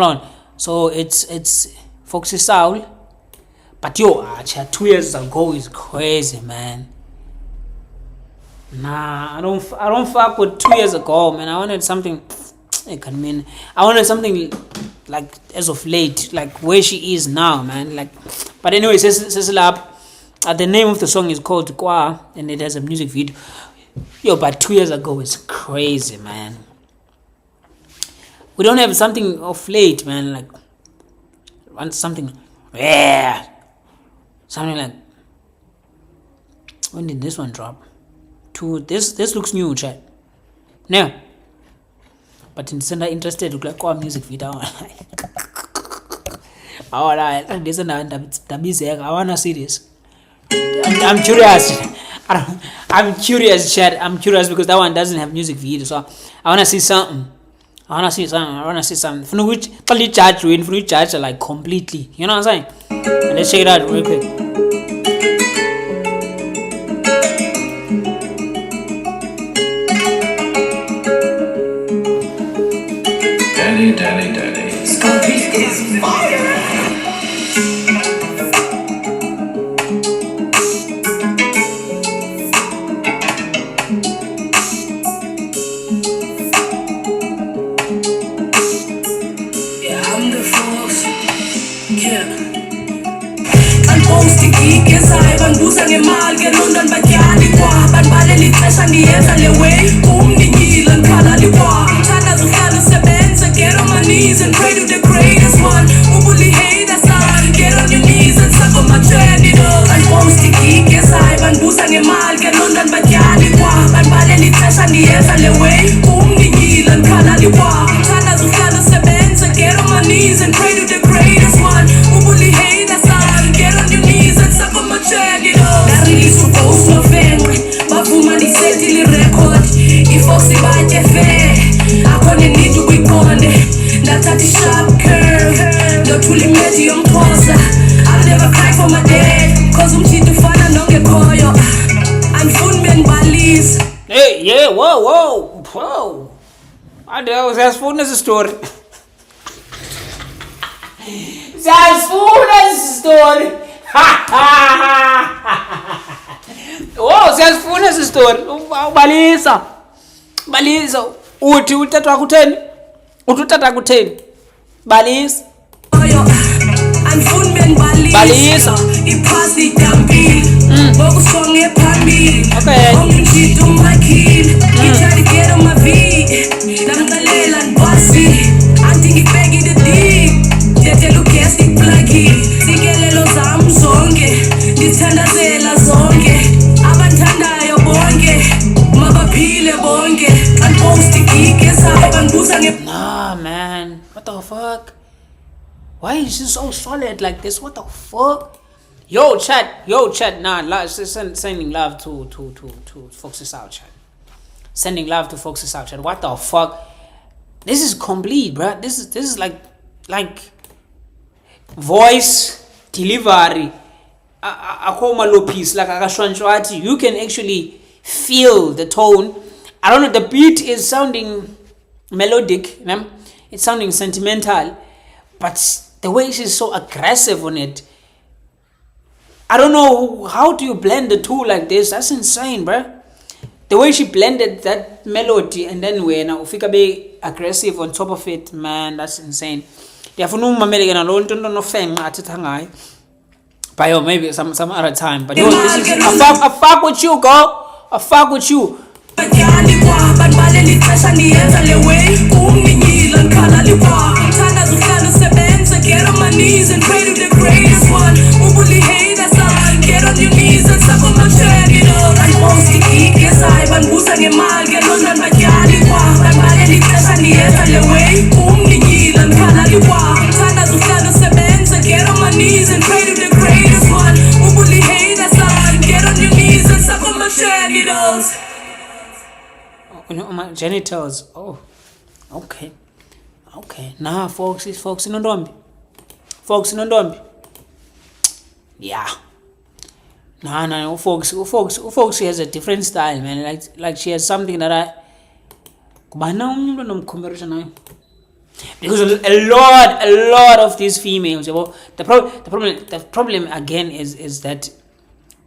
on. So it's Foxy Saul. But yo, 2 years ago is crazy, man. Nah, I don't fuck with 2 years ago, man. I wanted something. I wanted something like as of late, like where she is now, man. Like, but anyway, Cecil up. The name of the song is called Kwa, and it has a music video. Yo, but 2 years ago is crazy, man. We don't have something of late, man. Like, want something, yeah, something like. When did this one drop? This looks new, chat. Now, but in December interested to like music video. Alright, this and that. I wanna see this. I'm curious. I'm curious, chat. I'm curious because that one doesn't have music video, so I wanna see something. I wanna see something. For which charge like completely. You know what I'm saying? And let's check it out real quick. Daddy. This is fire. Banduza ngemal ngelondon batyali kwa banibale lixesha ndiyenza le way umndinyile ngikhala likwa mthandazo uhlala usebenza get on my knees and pray to the greatest one ubuli haters son get on your knees and suck on my journey banpost igig ezayo banduza ngemal ngelondon batyali kwa banibale lixesha ndiyenza le way umndinyile ngikhala likwa mthandazo uhlala usebenza get on my knees and pray to the greatest one ubuli haters son get on your knees and suck on my journey narelease upost november bavuma ndisetile record ifoxy batye fair akhona need ukuyiqonde ndathatha i-sharp curve ndothula imedi yomxhosa I'll never cry for my dad cause umthinto ufana nongekhoyo andifuni bendibalise. Hey, yeah, whoa. Siyasifuna esi story. Oh, siyasifuna esi story. Balisa. Uthi utata kutheni? Balisa. Andifuni bendibalisa iphasi dampile bokusonge phambili ongitshito umakhile ngithanda get on my feet namxelela ndibasi anti ngibhekile deep ndiyethela ugesi iplugile sikelelo zam zonke ndithandazela zonke abanthandayo bonke mabaphile bonke andipost igig ezayo bandibuza Nah, man, what the fuck? Why is she so solid like this? What the fuck? Yo, chat. Nah, sending love to Foxy Saul, chat. Sending love to Foxy Saul, chat. What the fuck? This is complete, bruh. This is like voice delivery. Akoma low piece like akashwanchwati. You can actually feel the tone. I don't know. The beat is sounding melodic. It's sounding sentimental, but the way she's so aggressive on it, I don't know, how do you blend the two like this? That's insane, bruh. The way she blended that melody and then when ufika be aggressive on top of it, man, that's insane. Ndiyafuna umamela lo nto nofenqa athetha ngayo. But yo, maybe some other time. But yo, this is I fuck with you, girl. I fuck with you. batyali kwa banibale lixesha ndiyenza le way umndinyile ngikhala likwa mthandazo uhlala usebenza get on my knees and pray to the greatest one ubuli haters son get on your knees and suck on my journey bandipost igig ezayo bandibuza ngemali ngelondon batyali kwa banibale lixesha ndiyenza le way umndinyile ngikhala likwa mthandazo uhlala usebenza get on my knees and pray to the greatest one ubuli haters son get on your knees and suck on my journey My genitals. Oh, okay. Nah, Foxy nondombi. Yeah. Nah. Foxy has a different style, man. Like she has something that I. Kubana umuntu nomcomparison nayo. Because a lot of these females, well, the problem again is that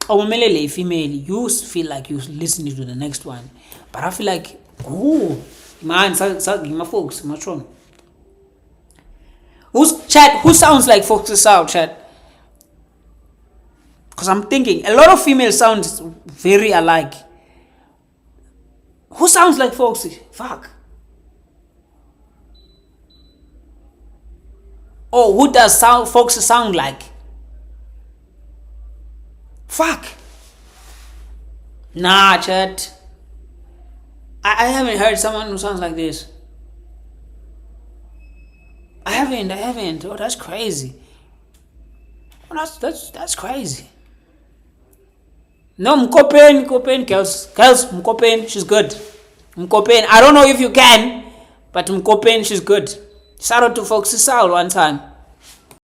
a female, you feel like you're listening to the next one, but I feel like, oh man, my folks, my tron. Who sounds like Foxy Saul, chat? Because I'm thinking a lot of females sound very alike. Who sounds like Foxy? Fuck. Oh, who does Foxy sound like? Fuck. Nah, chat. I haven't heard someone who sounds like this. I haven't. Oh, that's crazy. Oh, that's crazy. No, Mkopen, girls, Mkopen, she's good. Mkopen, I don't know if you can, but Mkopen, she's good. Shout out to Foxy Saul one time.